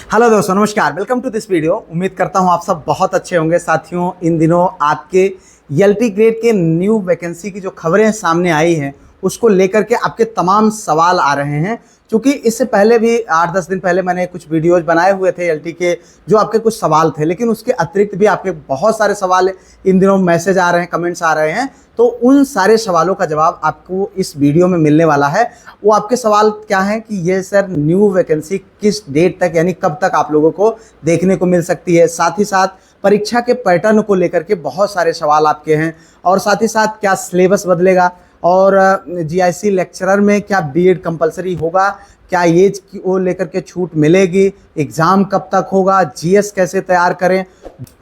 Hello दोस्तों, नमस्कार। Welcome to this video. उम्मीद करता हूं आप सब बहुत अच्छे होंगे। साथियों, इन दिनों आपके एलटी ग्रेड के न्यू वैकेंसी की जो खबरें सामने आई हैं उसको लेकर के आपके तमाम सवाल आ रहे हैं। क्योंकि इससे पहले भी 8-10 दिन पहले मैंने कुछ वीडियोज बनाए हुए थे एलटी के, जो आपके कुछ सवाल थे, लेकिन उसके अतिरिक्त भी आपके बहुत सारे सवाल इन दिनों मैसेज आ रहे हैं, कमेंट्स आ रहे हैं। तो उन सारे सवालों का जवाब आपको इस वीडियो में मिलने वाला है। वो आपके सवाल क्या हैं कि ये सर न्यू वैकेंसी किस डेट तक, यानी कब तक आप लोगों को देखने को मिल सकती है। साथ ही साथ परीक्षा के पैटर्न को लेकर के बहुत सारे सवाल आपके हैं, और साथ ही साथ क्या सिलेबस बदलेगा, और जीआईसी लेक्चरर में क्या बीएड कंपलसरी होगा, क्या एज को लेकर के छूट मिलेगी, एग्ज़ाम कब तक होगा, जीएस कैसे तैयार करें,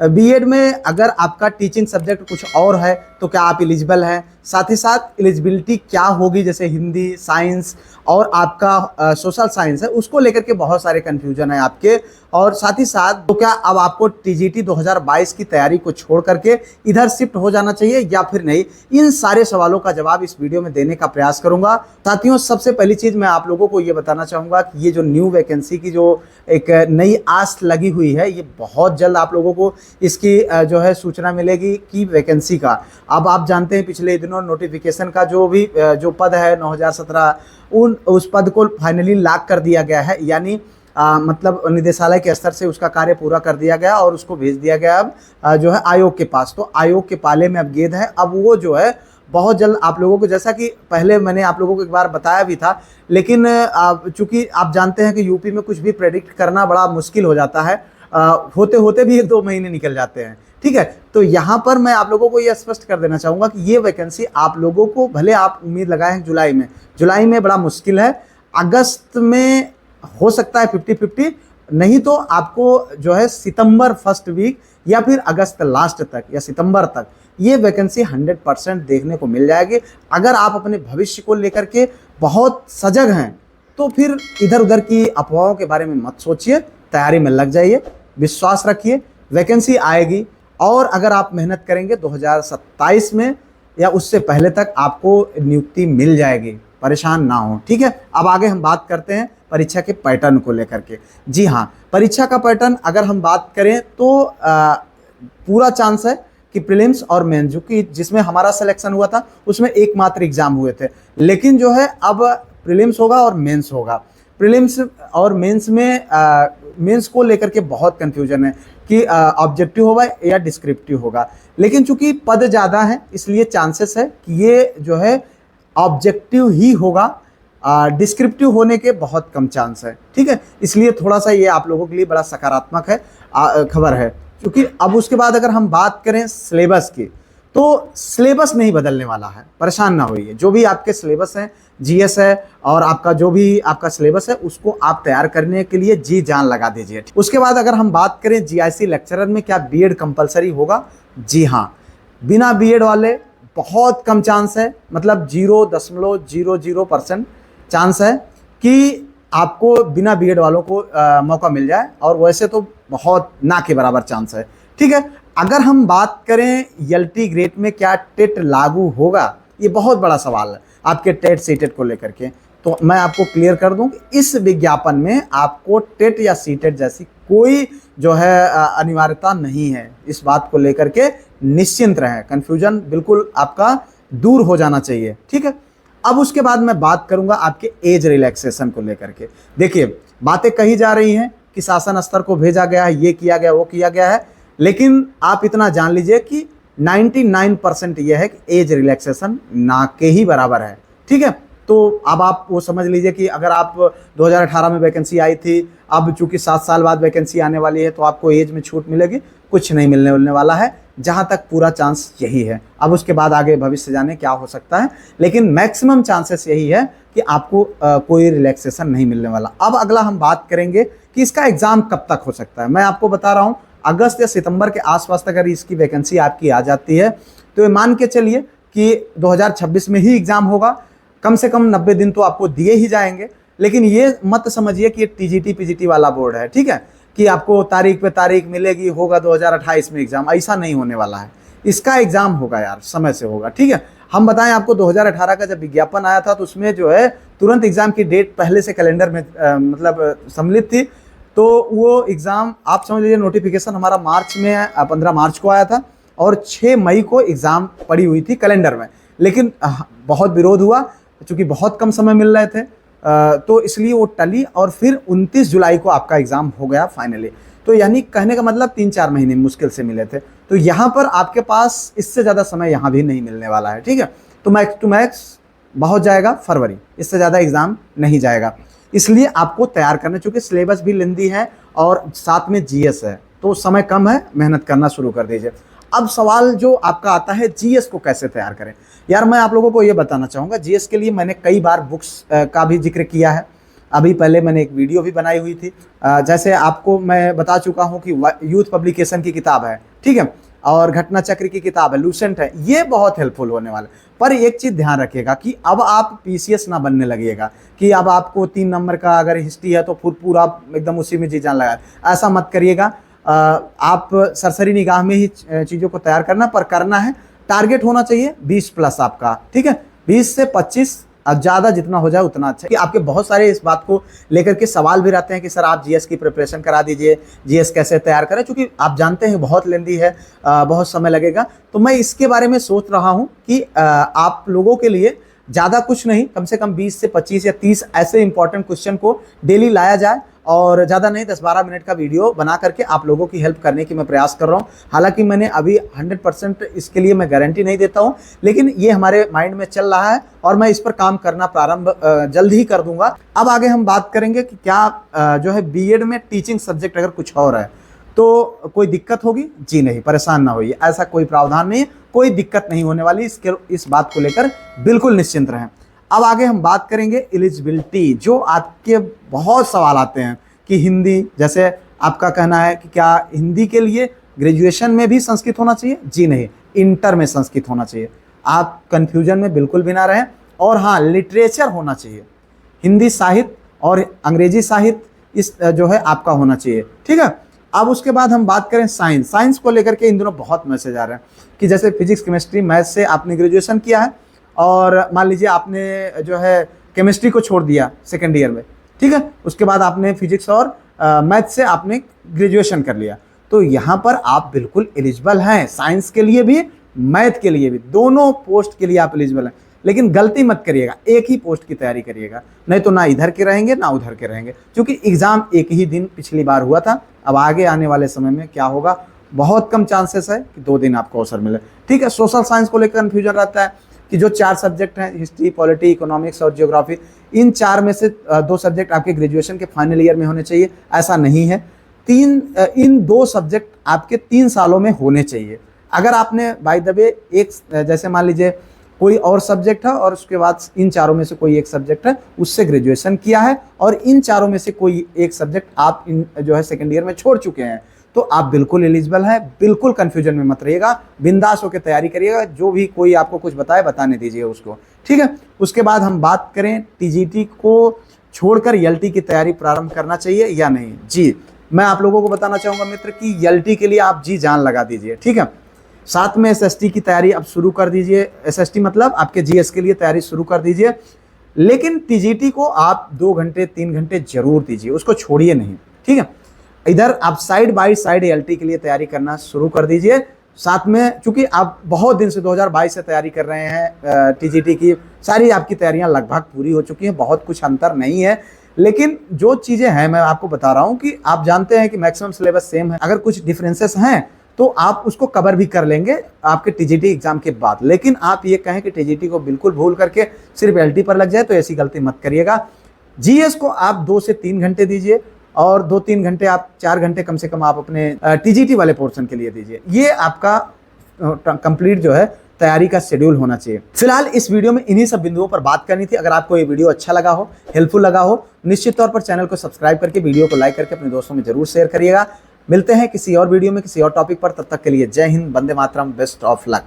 बीएड में अगर आपका टीचिंग सब्जेक्ट कुछ और है तो क्या आप एलिजिबल हैं, साथ ही साथ एलिजिबिलिटी क्या होगी, जैसे हिंदी, साइंस और आपका सोशल साइंस है, उसको लेकर के बहुत सारे कन्फ्यूजन है आपके। और साथ ही साथ तो क्या अब आपको टीजीटी 2022 की तैयारी को छोड़ करके इधर शिफ्ट हो जाना चाहिए या फिर नहीं। इन सारे सवालों का जवाब इस वीडियो में देने का प्रयास करूंगा। साथियों, सबसे पहली चीज़ मैं आप लोगों को ये बताना चाहूँगा कि ये जो न्यू वैकेंसी की जो एक नई आस लगी हुई है, ये बहुत जल्द आप लोगों को इसकी जो है सूचना मिलेगी कि वैकेंसी का। अब आप जानते हैं पिछले दिनों नोटिफिकेशन का जो भी जो पद है 9017, उस पद को फाइनली लॉक कर दिया गया है, यानी मतलब निदेशालय के स्तर से उसका कार्य पूरा कर दिया गया और उसको भेज दिया गया अब जो है आयोग के पास। तो आयोग के पाले में अब गेंद है। अब वो जो है बहुत जल्द आप लोगों को, जैसा कि पहले मैंने आप लोगों को एक बार बताया भी था, लेकिन चूंकि आप जानते हैं कि यूपी में कुछ भी प्रेडिक्ट करना बड़ा मुश्किल हो जाता है, होते होते भी 1-2 महीने निकल जाते हैं। ठीक है, तो यहाँ पर मैं आप लोगों को ये स्पष्ट कर देना चाहूँगा कि ये वैकेंसी आप लोगों को, भले आप उम्मीद लगाए हैं जुलाई में बड़ा मुश्किल है, अगस्त में हो सकता है 50-50, नहीं तो आपको जो है सितंबर फर्स्ट वीक या फिर अगस्त लास्ट तक या सितंबर तक ये वैकेंसी 100% देखने को मिल जाएगी। अगर आप अपने भविष्य को लेकर के बहुत सजग हैं तो फिर इधर उधर की अफवाहों के बारे में मत सोचिए, तैयारी में लग जाइए, विश्वास रखिए, वैकेंसी आएगी। और अगर आप मेहनत करेंगे 2027 में या उससे पहले तक आपको नियुक्ति मिल जाएगी, परेशान ना हो। ठीक है, अब आगे हम बात करते हैं परीक्षा के पैटर्न को लेकर के। जी हाँ, परीक्षा का पैटर्न अगर हम बात करें तो पूरा चांस है कि प्रीलिम्स और मेंस, जो कि जिसमें हमारा सिलेक्शन हुआ था उसमें एकमात्र एग्जाम हुए थे, लेकिन जो है अब प्रीलिम्स होगा और मेंस होगा। प्रीलिम्स और मेंस में मेंस को लेकर के बहुत कंफ्यूजन है कि ऑब्जेक्टिव होगा या डिस्क्रिप्टिव होगा, लेकिन चूंकि पद ज़्यादा है इसलिए चांसेस है कि ये जो है ऑब्जेक्टिव ही होगा, डिस्क्रिप्टिव होने के बहुत कम चांस है। ठीक है, इसलिए थोड़ा सा ये आप लोगों के लिए बड़ा सकारात्मक है खबर है। क्योंकि अब उसके बाद अगर हम बात करें सिलेबस की, तो सिलेबस नहीं बदलने वाला है, परेशान ना होइए। जो भी आपके सिलेबस हैं, जीएस है और आपका जो भी आपका सिलेबस है, उसको आप तैयार करने के लिए जी जान लगा दीजिए। उसके बाद अगर हम बात करें जीआईसी लेक्चरर में क्या बीएड कंपलसरी होगा, जी हाँ, बिना बीएड वाले बहुत कम चांस है, मतलब 0.00% चांस है कि आपको बिना बीएड वालों को मौका मिल जाए, और वैसे तो बहुत ना के बराबर चांस है। ठीक है, अगर हम बात करें एलटी ग्रेड में क्या टेट लागू होगा, ये बहुत बड़ा सवाल है आपके टेट सीटेट को लेकर के। तो मैं आपको क्लियर कर दूं कि इस विज्ञापन में आपको टेट या सीटेट जैसी कोई जो है अनिवार्यता नहीं है। इस बात को लेकर के निश्चिंत रहें, कन्फ्यूजन बिल्कुल आपका दूर हो जाना चाहिए। ठीक है, अब उसके बाद मैं बात करूंगा आपके एज रिलैक्सेशन को लेकर के। देखिए, बातें कही जा रही हैं कि शासन स्तर को भेजा गया है, ये किया गया, वो किया गया है, लेकिन आप इतना जान लीजिए कि 99% ये है कि एज रिलैक्सेशन ना के ही बराबर है। ठीक है, तो अब आप वो समझ लीजिए कि अगर आप 2018 में वैकेंसी आई थी, अब चूंकि 7 साल बाद वैकेंसी आने वाली है तो आपको एज में छूट मिलेगी, कुछ नहीं मिलने वाला है, जहां तक पूरा चांस यही है। अब उसके बाद आगे भविष्य जाने क्या हो सकता है, लेकिन मैक्सिमम चांसेस यही है कि आपको कोई रिलैक्सेशन नहीं मिलने वाला। अब अगला हम बात करेंगे कि इसका एग्जाम कब तक हो सकता है। मैं आपको बता रहा हूँ, अगस्त या सितंबर के आसपास तक अगर इसकी वैकेंसी आपकी आ जाती है तो ये मान के चलिए कि 2026 में ही एग्जाम होगा। कम से कम 90 दिन तो आपको दिए ही जाएंगे, लेकिन ये मत समझिए कि ये टीजीटी पीजीटी वाला बोर्ड है। ठीक है, कि आपको तारीख पे तारीख मिलेगी, होगा 2028 में एग्जाम, ऐसा नहीं होने वाला है। इसका एग्जाम होगा यार, समय से होगा। ठीक है, हम बताएं आपको 2018 का जब विज्ञापन आया था तो उसमें जो है तुरंत एग्जाम की डेट पहले से कैलेंडर में मतलब सम्मिलित थी। तो वो एग्ज़ाम आप समझ लीजिए, नोटिफिकेशन हमारा मार्च में 15 मार्च को आया था और 6 मई को एग्ज़ाम पड़ी हुई थी कैलेंडर में, लेकिन बहुत विरोध हुआ क्योंकि बहुत कम समय मिल रहे थे, तो इसलिए वो टली और फिर 29 जुलाई को आपका एग्ज़ाम हो गया फाइनली। तो यानी कहने का मतलब 3-4 महीने मुश्किल से मिले थे। तो यहाँ पर आपके पास इससे ज़्यादा समय यहाँ भी नहीं मिलने वाला है, ठीक है। तो मैक्स टू मैक्स बहुत जाएगा फरवरी, इससे ज़्यादा एग्ज़ाम नहीं जाएगा। इसलिए आपको तैयार करना, चूँकि सिलेबस भी लेंदी है और साथ में जीएस है, तो समय कम है, मेहनत करना शुरू कर दीजिए। अब सवाल जो आपका आता है, जीएस को कैसे तैयार करें। यार मैं आप लोगों को ये बताना चाहूँगा, जीएस के लिए मैंने कई बार बुक्स का भी जिक्र किया है। अभी पहले मैंने एक वीडियो भी बनाई हुई थी, जैसे आपको मैं बता चुका हूँ कि यूथ पब्लिकेशन की किताब है, ठीक है, और घटना चक्र की किताब है, लूसेंट है, ये बहुत हेल्पफुल होने वाला। पर एक चीज़ ध्यान रखिएगा कि अब आप पीसीएस ना बनने लगिएगा कि अब आपको 3 नंबर का अगर हिस्ट्री है तो पूरा एकदम उसी में जी जान लगा, ऐसा मत करिएगा। आप सरसरी निगाह में ही चीज़ों को तैयार करना, पर करना है, टारगेट होना चाहिए 20 प्लस आपका, ठीक है, 20 से 25, ज़्यादा जितना हो जाए उतना अच्छा। कि आपके बहुत सारे इस बात को लेकर के सवाल भी रहते हैं कि सर आप जीएस की प्रिपरेशन करा दीजिए, जीएस कैसे तैयार करें, क्योंकि आप जानते हैं बहुत लेंदी है, बहुत समय लगेगा। तो मैं इसके बारे में सोच रहा हूँ कि आप लोगों के लिए ज़्यादा कुछ नहीं, कम से कम 20 से 25 या 30 ऐसे इंपॉर्टेंट क्वेश्चन को डेली लाया जाए, और ज़्यादा नहीं 10-12 मिनट का वीडियो बना करके आप लोगों की हेल्प करने की मैं प्रयास कर रहा हूँ। हालांकि मैंने अभी 100% इसके लिए मैं गारंटी नहीं देता हूँ, लेकिन ये हमारे माइंड में चल रहा है और मैं इस पर काम करना प्रारंभ जल्द ही कर दूंगा। अब आगे हम बात करेंगे कि क्या जो है बीएड में टीचिंग सब्जेक्ट अगर कुछ और है तो कोई दिक्कत होगी? जी नहीं, परेशान ना होइए, ऐसा कोई प्रावधान नहीं है, कोई दिक्कत नहीं होने वाली, इस बात को लेकर बिल्कुल निश्चिंत रहें। अब आगे हम बात करेंगे एलिजिबिलिटी। जो आपके बहुत सवाल आते हैं कि हिंदी, जैसे आपका कहना है कि क्या हिंदी के लिए ग्रेजुएशन में भी संस्कृत होना चाहिए? जी नहीं, इंटर में संस्कृत होना चाहिए। आप कन्फ्यूजन में बिल्कुल भी ना रहें। और हाँ, लिटरेचर होना चाहिए, हिंदी साहित्य और अंग्रेजी साहित्य इस जो है आपका होना चाहिए, ठीक है। अब उसके बाद हम बात करें साइंस को लेकर के इन दिनों बहुत मैसेज आ रहे हैं कि जैसे फिजिक्स, केमिस्ट्री, मैथ से आपने ग्रेजुएशन किया है और मान लीजिए आपने जो है केमिस्ट्री को छोड़ दिया सेकेंड ईयर में, ठीक है, उसके बाद आपने फिजिक्स और मैथ से आपने ग्रेजुएशन कर लिया, तो यहाँ पर आप बिल्कुल एलिजिबल हैं, साइंस के लिए भी मैथ के लिए भी, दोनों पोस्ट के लिए आप एलिजिबल हैं। लेकिन गलती मत करिएगा, एक ही पोस्ट की तैयारी करिएगा, नहीं तो ना इधर के रहेंगे ना उधर के रहेंगे, क्योंकि एग्ज़ाम एक ही दिन पिछली बार हुआ था। अब आगे आने वाले समय में क्या होगा, बहुत कम चांसेस है कि 2 दिन आपको अवसर मिले, ठीक है। सोशल साइंस को लेकर कन्फ्यूजन रहता है कि जो 4 सब्जेक्ट हैं, हिस्ट्री, पॉलिटी, इकोनॉमिक्स और जियोग्राफी, इन 4 में से 2 सब्जेक्ट आपके ग्रेजुएशन के फाइनल ईयर में होने चाहिए, ऐसा नहीं है। इन 2 सब्जेक्ट आपके 3 सालों में होने चाहिए। अगर आपने बाय द वे एक, जैसे मान लीजिए कोई और सब्जेक्ट है और उसके बाद इन 4 में से कोई एक सब्जेक्ट है, उससे ग्रेजुएशन किया है और इन 4 में से कोई एक सब्जेक्ट आप जो है सेकेंड ईयर में छोड़ चुके हैं, तो आप बिल्कुल एलिजिबल हैं। बिल्कुल कंफ्यूजन में मत रहिएगा, बिंदास होकर तैयारी करिएगा, जो भी कोई आपको कुछ बताए बताने दीजिए उसको, ठीक है। उसके बाद हम बात करें टीजीटी को छोड़कर एलटी की तैयारी प्रारंभ करना चाहिए या नहीं। जी, मैं आप लोगों को बताना चाहूँगा मित्र कि एलटी के लिए आप जी जान लगा दीजिए, ठीक है। साथ में एसएसटी की तैयारी आप शुरू कर दीजिए, एसएसटी मतलब आपके जीएस के लिए तैयारी शुरू कर दीजिए, लेकिन टीजीटी को आप 2 घंटे 3 घंटे जरूर दीजिए, उसको छोड़िए नहीं, ठीक है। इधर आप साइड बाय साइड एलटी के लिए तैयारी करना शुरू कर दीजिए। साथ में चूंकि आप बहुत दिन से 2022 से तैयारी कर रहे हैं टीजीटी की, सारी आपकी तैयारियां लगभग पूरी हो चुकी हैं, बहुत कुछ अंतर नहीं है, लेकिन जो चीज़ें हैं मैं आपको बता रहा हूं कि आप जानते हैं कि मैक्सिमम सिलेबस सेम है, अगर कुछ डिफरेंसेस हैं तो आप उसको कवर भी कर लेंगे आपके टीजीटी एग्जाम के बाद। लेकिन आप ये कहें कि टीजीटी को बिल्कुल भूल करके सिर्फ एलटी पर लग जाए, तो ऐसी गलती मत करिएगा। जीएस को आप 2 से 3 घंटे दीजिए और 2-3 घंटे, आप 4 घंटे कम से कम आप अपने टीजीटी वाले पोर्शन के लिए दीजिए। ये आपका कंप्लीट जो है तैयारी का शेड्यूल होना चाहिए। फिलहाल इस वीडियो में इन्हीं सब बिंदुओं पर बात करनी थी। अगर आपको ये वीडियो अच्छा लगा हो, हेल्पफुल लगा हो, निश्चित तौर पर चैनल को सब्सक्राइब करके वीडियो को लाइक करके अपने दोस्तों में जरूर शेयर करिएगा। मिलते हैं किसी और वीडियो में किसी और टॉपिक पर, तब तक के लिए जय Hind, Vande Mataram, best of luck.